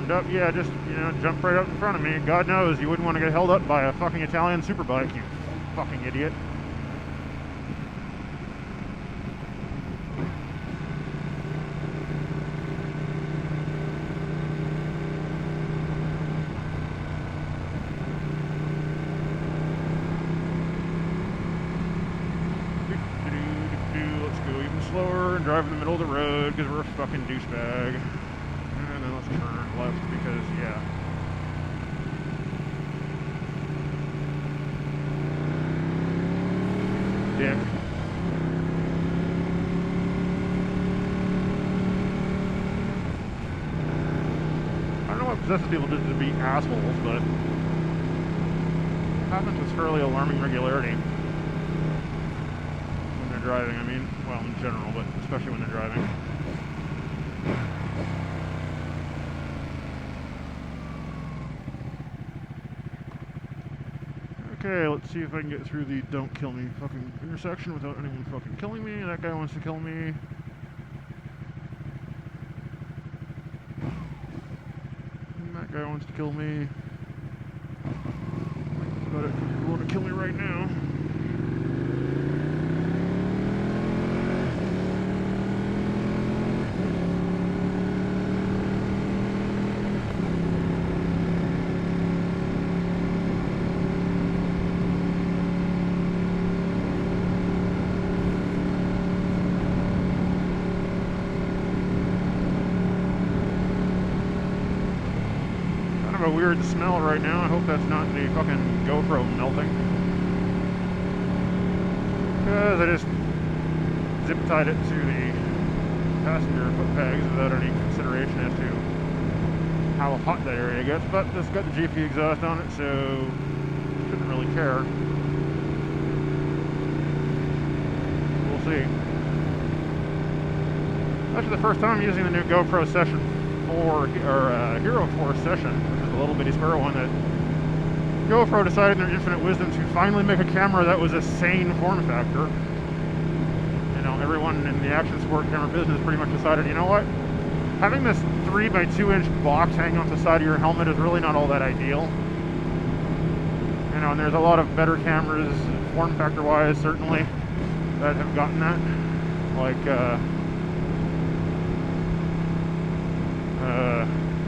warmed up, yeah, just, jump right up in front of me. God knows you wouldn't want to get held up by a fucking Italian superbike, you fucking idiot. Let's go even slower and drive in the middle of the road because we're a fucking douchebag. And then let's turn left because, yeah. Dick. I don't know what possesses people to be assholes, but it happens with fairly alarming regularity when they're driving. I mean, well, in general, but especially when they're driving. Okay, let's see if I can get through the don't kill me fucking intersection without anyone fucking killing me. That guy wants to kill me. And that guy wants to kill me. That's about it. People want to kill me right now. A weird smell right now. I hope that's not the fucking GoPro melting. Because I just zip tied it to the passenger foot pegs without any consideration as to how hot that area gets. But this got the GP exhaust on it, so shouldn't really care. We'll see. Actually, the first time I'm using the new GoPro Session 4 or Hero 4 Session, which is a little bitty spare one that GoPro decided in their infinite wisdom to finally make a camera that was a sane form factor. Everyone in the action sport camera business pretty much decided, you know what? Having this 3x2-inch box hanging off the side of your helmet is really not all that ideal. And there's a lot of better cameras, form factor wise, certainly, that have gotten that. Like,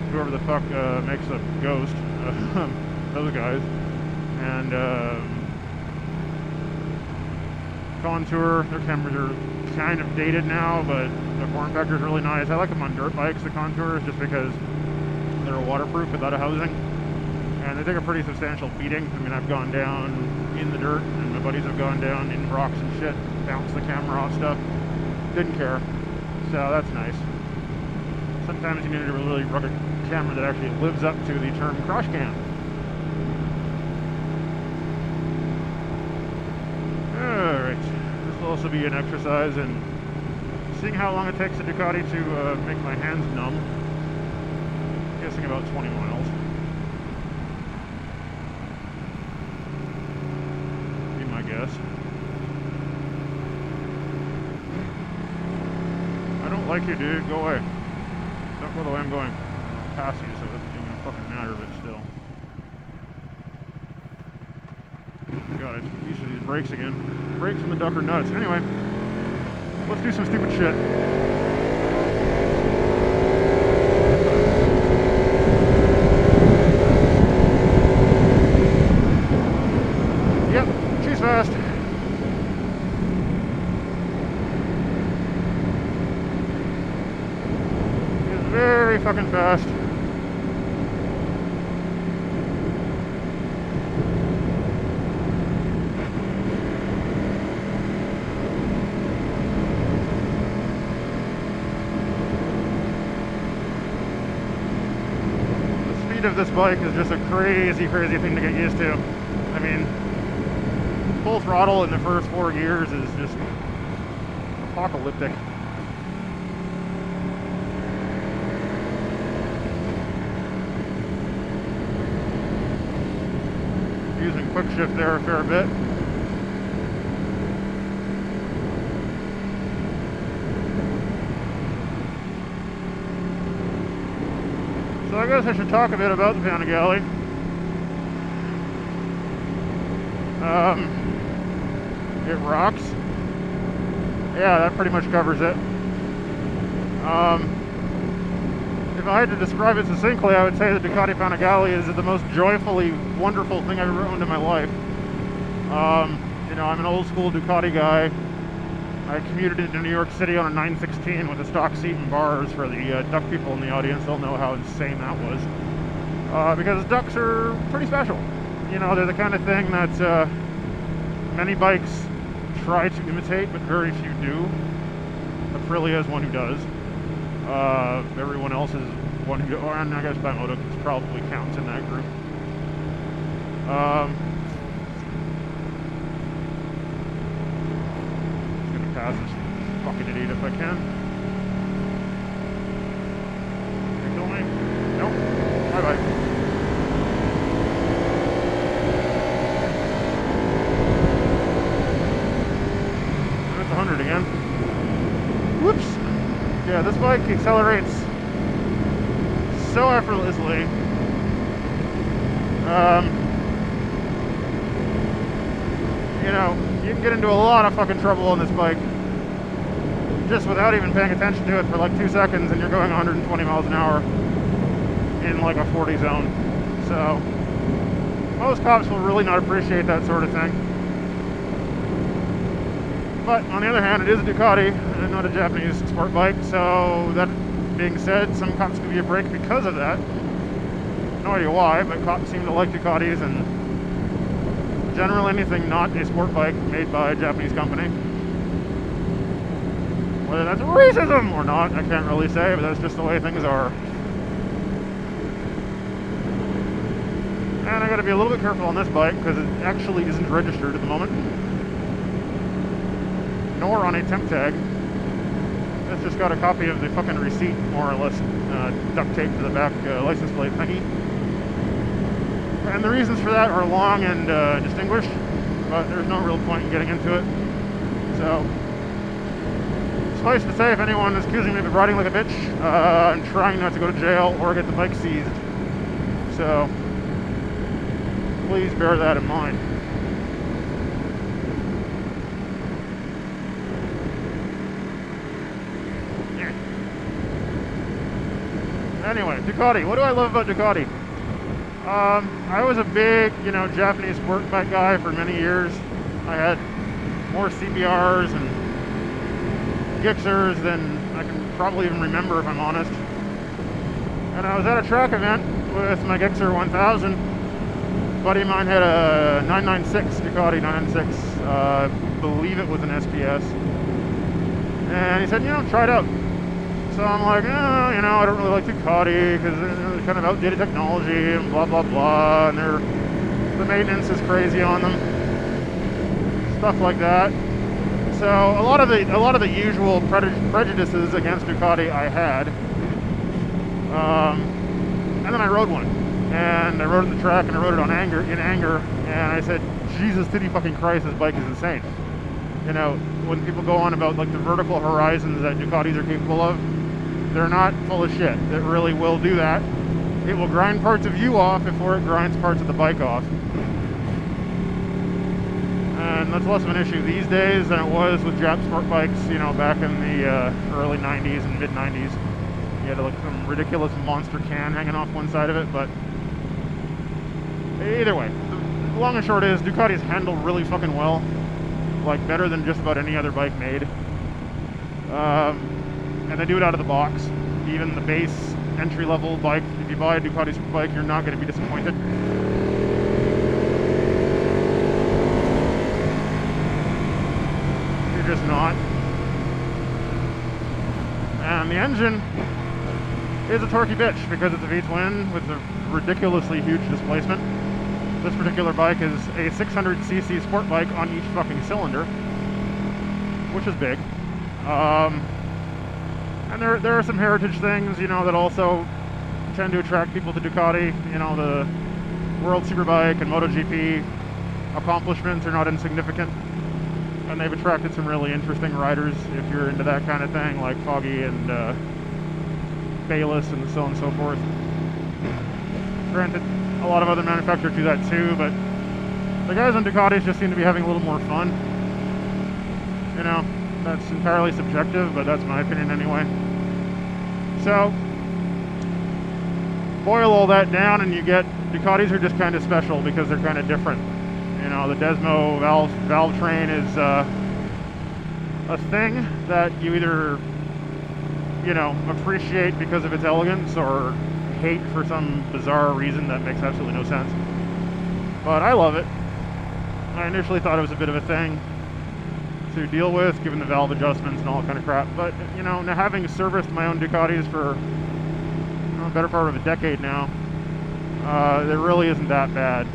whoever the fuck makes a Ghost, those guys, and Contour, their cameras are kind of dated now, but the form factor is really nice. I like them on dirt bikes, the Contours, just because they're waterproof without a housing, and they take a pretty substantial beating. I mean, I've gone down in the dirt, and my buddies have gone down in rocks and shit, bounced the camera off stuff, didn't care, so that's nice. Sometimes you need a really rugged camera that actually lives up to the term crash cam. Alright, this will also be an exercise in seeing how long it takes the Ducati to make my hands numb. I'm guessing about 20 miles. Be my guess. I don't like you, dude. Go away. Don't go the way I'm going. I'll pass you, so it doesn't even fucking matter, but still. God, it's used to these brakes again. Brakes and the ducker nuts. Anyway, let's do some stupid shit. Yep, she's fast. She's very fucking fast. Of this bike is just a crazy thing to get used to. I mean, full throttle in the first 4 gears is just apocalyptic. Using quick shift there a fair bit. So I guess I should talk a bit about the Panigale. It rocks. Yeah, that pretty much covers it. If I had to describe it succinctly, I would say the Ducati Panigale is the most joyfully wonderful thing I've ever owned in my life. You know, I'm an old school Ducati guy. I commuted into New York City on a 916 with a stock seat and bars. For the duck people in the audience, they'll know how insane that was. Because ducks are pretty special. You know, they're the kind of thing that many bikes try to imitate, but very few do. Aprilia is one who does. Everyone else is one who, or I guess Bimoto probably counts in that group. Just gonna pass this fucking idiot if I can. Can you kill me? Nope. Bye bye. That's 100 again. Whoops. Yeah, this bike accelerates so effortlessly. You know, you can get into a lot of fucking trouble on this bike just without even paying attention to it for like 2 seconds, and you're going 120 miles an hour in like a 40 zone. So most cops will really not appreciate that sort of thing. But on the other hand, it is a Ducati and not a Japanese sport bike, so that being said, some cops give you a break because of that. No idea why, but cops seem to like Ducatis and generally anything not a sport bike made by a Japanese company. Whether that's racism or not, I can't really say, but that's just the way things are. And I gotta be a little bit careful on this bike because it actually isn't registered at the moment, nor on a temp tag. It's just got a copy of the fucking receipt, more or less, duct taped to the back license plate thingy. And the reasons for that are long and distinguished, but there's no real point in getting into it. So, suffice to say, if anyone is accusing me of riding like a bitch, I'm trying not to go to jail or get the bike seized. So, please bear that in mind. Anyway, Ducati. What do I love about Ducati? I was a big, you know, Japanese sport bike guy for many years. I had more CBRs and Gixxers than I can probably even remember, if I'm honest. And I was at a track event with my Gixxer 1000. A buddy of mine had a 996, Ducati 996. I believe it was an SPS. And he said, you know, try it out. So I'm like, you know, I don't really like Ducati because they're kind of outdated technology and blah blah blah, and the maintenance is crazy on them, stuff like that. So a lot of the usual prejudices against Ducati I had, and then I rode one, and I rode it the track, and I rode it in anger, and I said, Jesus titty fucking Christ, this bike is insane. You know, when people go on about like the vertical horizons that Ducatis are capable of, they're not full of shit. It really will do that. It will grind parts of you off before it grinds parts of the bike off. And that's less of an issue these days than it was with Jap sport bikes, you know, back in the early 90s and mid 90s. You had like some ridiculous monster can hanging off one side of it, but either way, the long and short is Ducati's handle really fucking well. Like better than just about any other bike made. And they do it out of the box. Even the base entry-level bike, if you buy a Ducati sport bike, you're not going to be disappointed. You're just not. And the engine is a torquey bitch because it's a V-twin with a ridiculously huge displacement. This particular bike is a 600cc sport bike on each fucking cylinder, which is big. And there are some heritage things, you know, that also tend to attract people to Ducati. You know, the World Superbike and MotoGP accomplishments are not insignificant, and they've attracted some really interesting riders if you're into that kind of thing, like Foggy and Bayless and so on and so forth. Granted, a lot of other manufacturers do that too, but the guys on Ducatis just seem to be having a little more fun. You know, that's entirely subjective, but that's my opinion anyway. So, boil all that down and you get, Ducatis are just kind of special because they're kind of different. You know, the Desmo valve train is a thing that you either, you know, appreciate because of its elegance or hate for some bizarre reason that makes absolutely no sense. But I love it. I initially thought it was a bit of a thing to deal with, given the valve adjustments and all that kind of crap. But, you know, now having serviced my own Ducatis for a better part of a decade now, it really isn't that bad.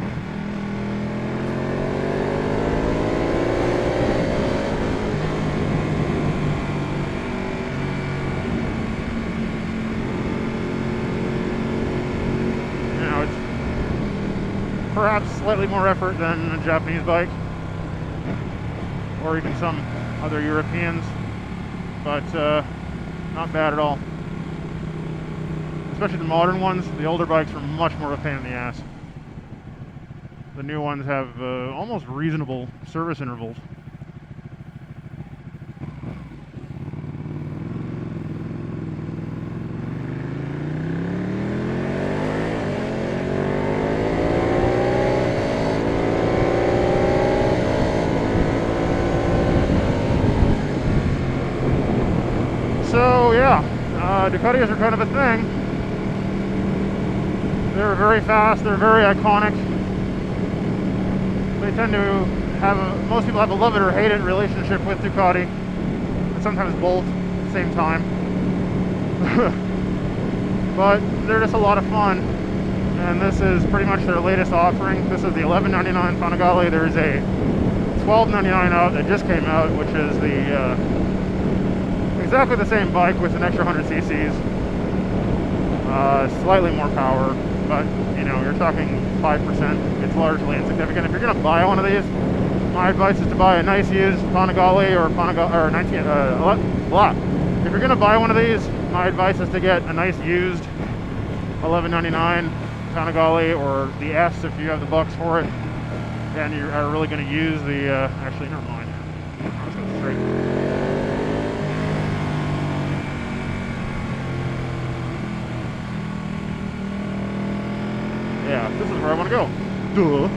You know, it's perhaps slightly more effort than a Japanese bike, or even some other Europeans, but not bad at all. Especially the modern ones. The older bikes are much more of a pain in the ass. The new ones have almost reasonable service intervals. So yeah, Ducatis are kind of a thing. They're very fast, they're very iconic. They tend to have most people have a love it or hate it relationship with Ducati, and sometimes both at the same time. But they're just a lot of fun, and this is pretty much their latest offering. This is the $11.99 Panigale. There's a $12.99 out that just came out, which is the exactly the same bike with an extra 100 cc's, slightly more power. But, you know, you're talking 5%. It's largely insignificant. If you're going to buy one of these, my advice is to buy a nice used Panigale or 19, If you're going to buy one of these, my advice is to get a nice used $11.99 Panigale or the S if you have the bucks for it, and you are really going to use the, actually, never mind. I'll just go straight. Yeah, this is where I want to go. Duh.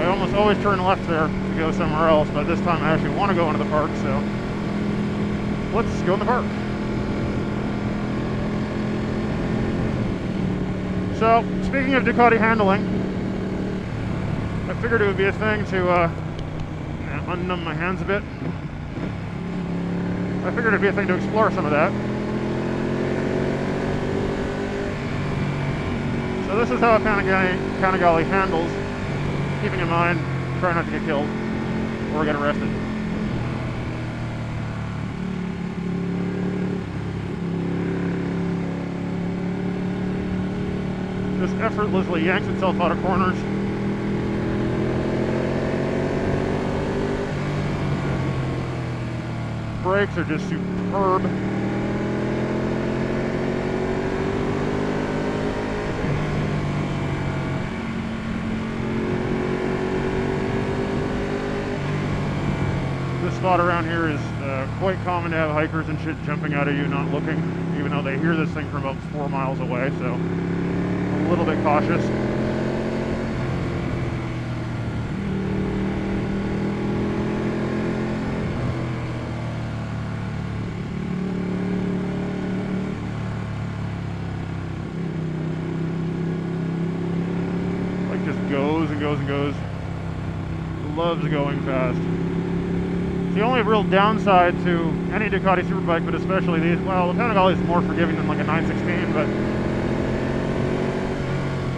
I almost always turn left there to go somewhere else, but this time I actually want to go into the park, so let's go in the park. So, speaking of Ducati handling, I figured it would be a thing to unnumb my hands a bit. I figured it'd be a thing to explore some of that. So this is how a Panigale handles, keeping in mind, try not to get killed or get arrested. Just effortlessly yanks itself out of corners. Brakes are just superb. This spot around here is quite common to have hikers and shit jumping out of you not looking, even though they hear this thing from about 4 miles away, so a little bit cautious. Like just goes and goes and goes. Loves going fast. The only real downside to any Ducati superbike, but especially these, well, the Panigale is more forgiving than like a 916, but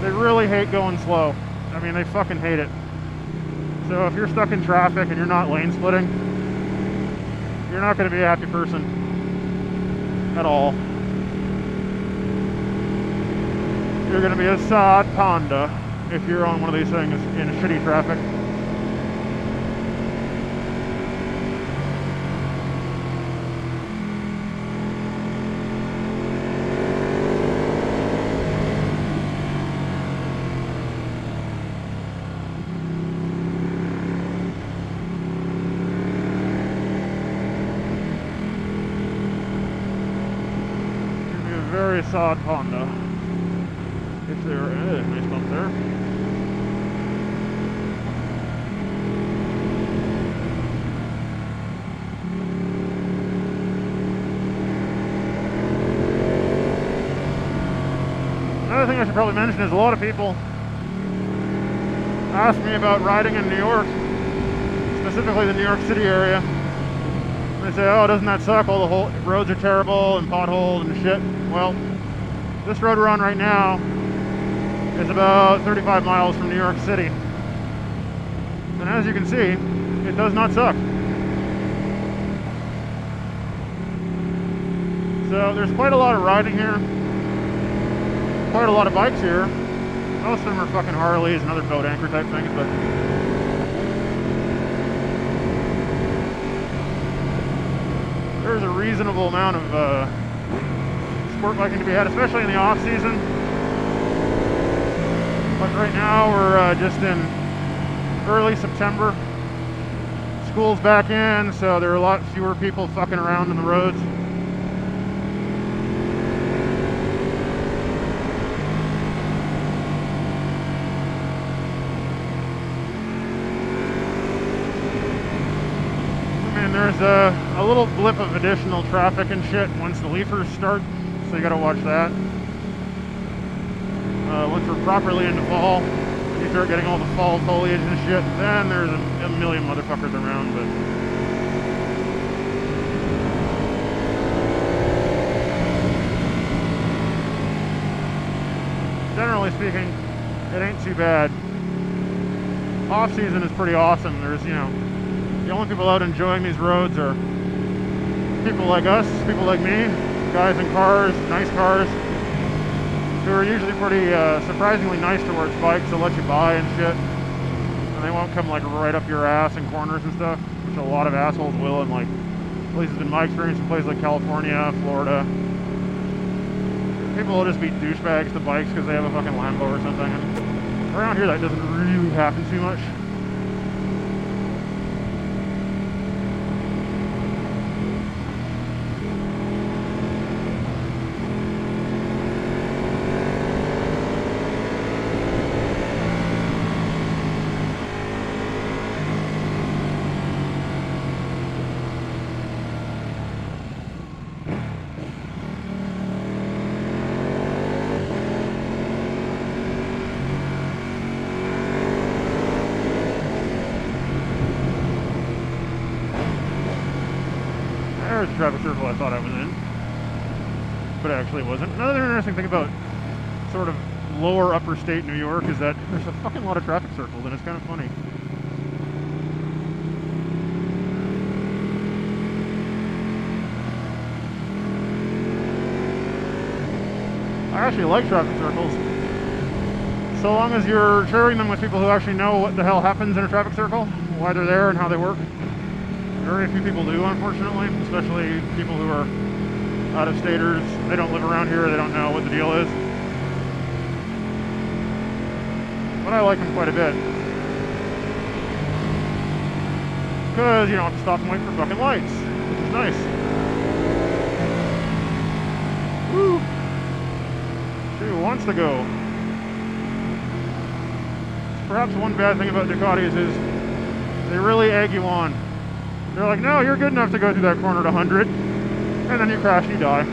they really hate going slow. I mean, they fucking hate it. So if you're stuck in traffic and you're not lane splitting, you're not going to be a happy person at all. You're going to be a sad panda if you're on one of these things in shitty traffic. very sod Honda. If there is, nice bump there. Another thing I should probably mention is a lot of people ask me about riding in New York, specifically the New York City area. And they say, oh, doesn't that suck? All the whole roads are terrible and potholed and shit. Well, this road we're on right now is about 35 miles from New York City. And as you can see, it does not suck. So there's quite a lot of riding here. Quite a lot of bikes here. Most of them are fucking Harleys and other boat anchor type things, but there's a reasonable amount of sport biking to be had, especially in the off season. But right now we're just in early September. School's back in, so there are a lot fewer people fucking around on the roads. There's a little blip of additional traffic and shit once the leafers start, so you gotta watch that. Once we're properly into fall, you start getting all the fall foliage and shit, then there's a million motherfuckers around, but generally speaking, it ain't too bad. Off season is pretty awesome. There's, you know, the only people out enjoying these roads are people like us, people like me, guys in cars, nice cars, who are usually pretty surprisingly nice towards bikes. They'll let you buy and shit, and they won't come like right up your ass in corners and stuff, which a lot of assholes will in like places, in my experience, in places like California, Florida. People will just be douchebags to bikes because they have a fucking Lambo or something, and around here that doesn't really happen too much. There's a traffic circle I thought I was in, but it actually wasn't. Another interesting thing about sort of lower upper state New York is that there's a fucking lot of traffic circles, and it's kind of funny. I actually like traffic circles, so long as you're sharing them with people who actually know what the hell happens in a traffic circle, why they're there and how they work. Very few people do, unfortunately, especially people who are out-of-staters. They don't live around here, they don't know what the deal is. But I like them quite a bit. Because you don't have to stop and wait for fucking lights, which is nice. Woo! Who wants to go? Perhaps one bad thing about Ducatis is they really egg you on. They're like, no, you're good enough to go through that corner at 100, and then you crash and you die.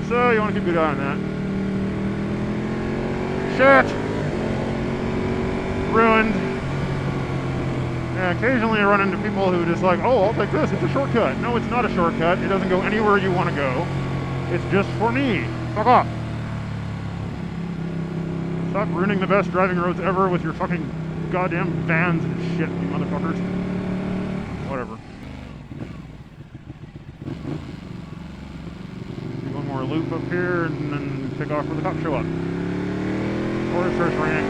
So you want to keep a good eye on that. Shit! Ruined. And occasionally I run into people who just like, oh, I'll take this, it's a shortcut. No, it's not a shortcut. It doesn't go anywhere you want to go. It's just for me. Fuck off. Stop ruining the best driving roads ever with your fucking goddamn vans and shit, you motherfuckers. Whatever. Do one more loop up here and then take off where the cops show up. Or it starts raining.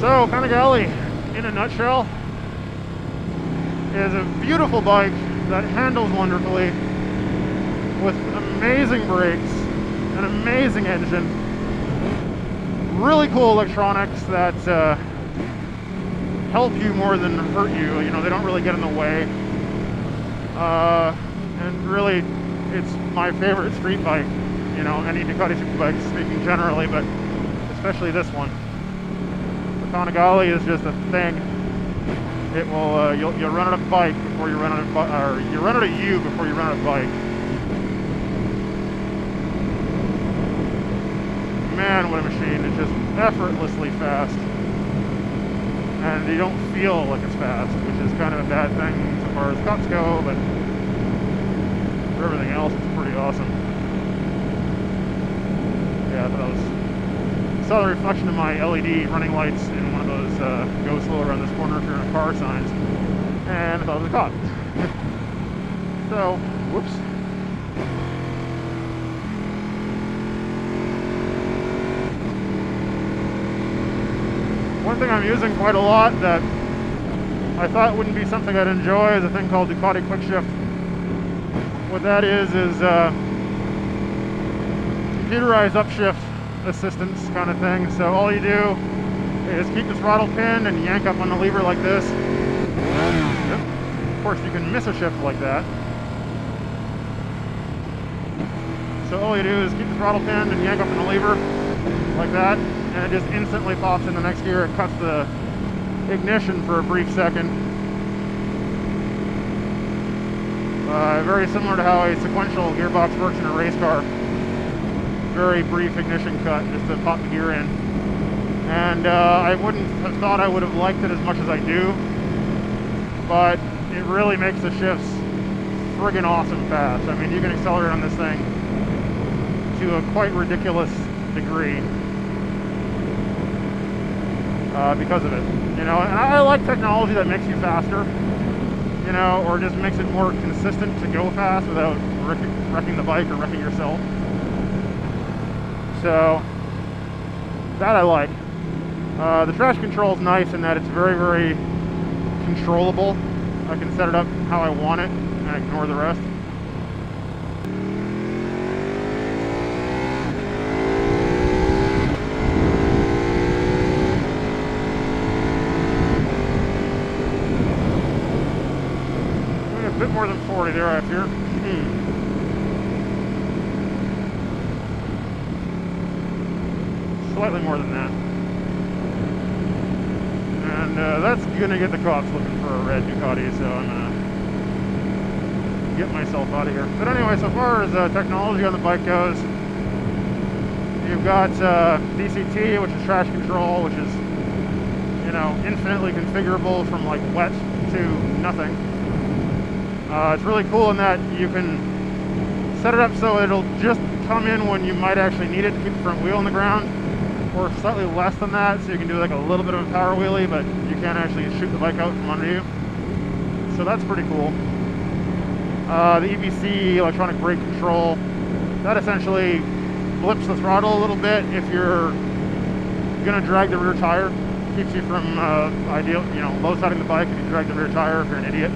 So, Panigale, in a nutshell, is a beautiful bike that handles wonderfully with amazing brakes an amazing engine, really cool electronics that help you more than hurt you. You know, they don't really get in the way. And really, it's my favorite street bike. You know, any Ducati superbike, speaking generally, but especially this one. The Panigale is just a thing. It will, you'll run out of bike before you run out of or you run out of you before you run out of bike. Man, what a machine. It's just effortlessly fast. And you don't feel like it's fast, which is kind of a bad thing so far as cups go, but for everything else, it's pretty awesome. Yeah, I thought that was... saw the reflection of my LED running lights in one of those go slow around this corner if you're in a car signs, and I thought it was a cop. So, whoops. One thing I'm using quite a lot that I thought wouldn't be something I'd enjoy is a thing called Ducati Quick Shift. What that is computerized upshift assistance kind of thing. So all you do is keep the throttle pinned and yank up on the lever like this. Yep. Of course, you can miss a shift like that. So all you do is keep the throttle pinned and yank up on the lever like that, and it just instantly pops in the next gear. It cuts the ignition for a brief second. Very similar to how a sequential gearbox works in a race car. Very brief ignition cut just to pop the gear in. And I wouldn't have thought I would have liked it as much as I do, but it really makes the shifts friggin' awesome fast. I mean, you can accelerate on this thing to a quite ridiculous degree because of it. You know, and I like technology that makes you faster, you know, or just makes it more consistent to go fast without wrecking the bike or wrecking yourself. So that I like. The traction control is nice in that it's very, very controllable. I can set it up how I want it and ignore the rest. Doing a bit more than 40 there, I fear. Slightly more than that. And that's gonna get the cops looking for a red Ducati, so I'm gonna get myself out of here. But anyway, so far as technology on the bike goes, you've got DCT, which is traction control, which is, you know, infinitely configurable from like wet to nothing. It's really cool in that you can set it up so it'll just come in when you might actually need it to keep the front wheel on the ground, or slightly less than that, so you can do like a little bit of a power wheelie, but you can't actually shoot the bike out from under you. So that's pretty cool. The EBC, electronic brake control, that essentially flips the throttle a little bit if you're gonna drag the rear tire. Keeps you from low siding the bike if you drag the rear tire if you're an idiot.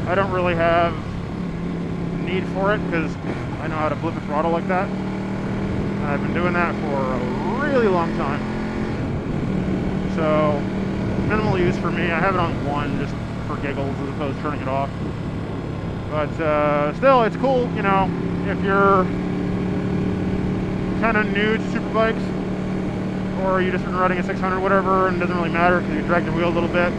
I don't really have need for it because I know how to flip the throttle like that. And I've been doing that for a really long time. So minimal use for me. I have it on one just for giggles as opposed to turning it off. But still, it's cool, you know, if you're kind of new to superbikes, or you just been riding a 600 whatever and it doesn't really matter because you drag the wheel a little bit.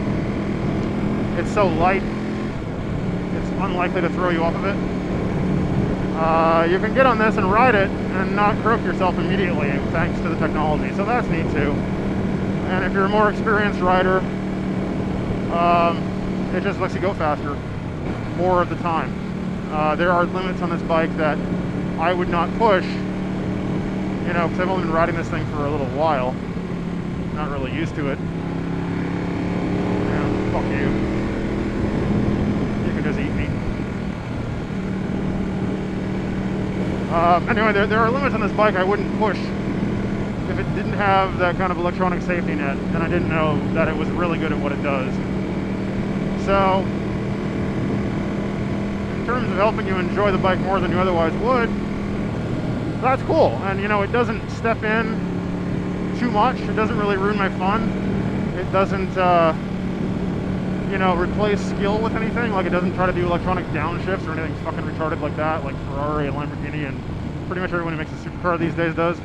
It's so light, it's unlikely to throw you off of it. You can get on this and ride it and not croak yourself immediately thanks to the technology, so that's neat too. And if you're a more experienced rider, it just lets you go faster more of the time. There are limits on this bike that I would not push, you know, because I've only been riding this thing for a little while, not really used to it. Yeah, fuck you. You can just eat me. Anyway, there are limits on this bike I wouldn't push if it didn't have that kind of electronic safety net, and I didn't know that it was really good at what it does. So, in terms of helping you enjoy the bike more than you otherwise would, That's cool. And you know, it doesn't step in too much. It doesn't really ruin my fun. It doesn't, you know, replace skill with anything. Like, it doesn't try to do electronic downshifts or anything fucking retarded like that, like Ferrari and Lamborghini and pretty much everyone who makes a supercar these days does.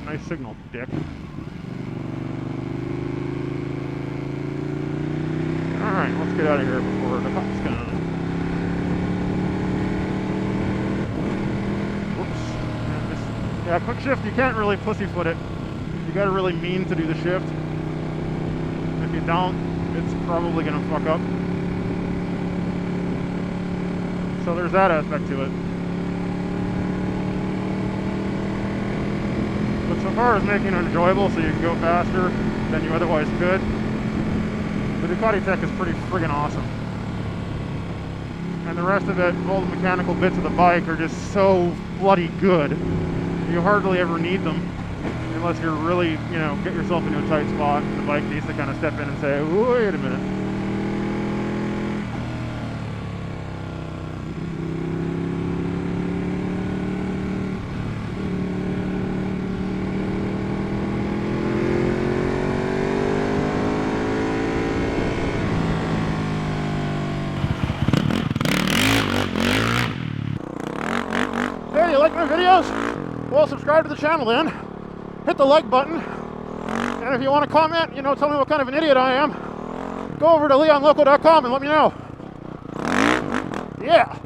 Nice signal, dick. Alright, let's get out of here before the cops come. Whoops. Yeah, quick shift, you can't really pussyfoot it. You gotta really mean to do the shift. If you don't, it's probably gonna fuck up. So there's that aspect to it. But so far as making it enjoyable so you can go faster than you otherwise could, the Ducati tech is pretty friggin' awesome. And the rest of it, all the mechanical bits of the bike are just so bloody good. You hardly ever need them unless you're really, you know, get yourself into a tight spot and the bike needs to kind of step in and say, wait a minute. Hey, you like my videos? Well, subscribe to the channel then. Hit the like button. And if you want to comment, you know, tell me what kind of an idiot I am, go over to leonloco.com and let me know. Yeah.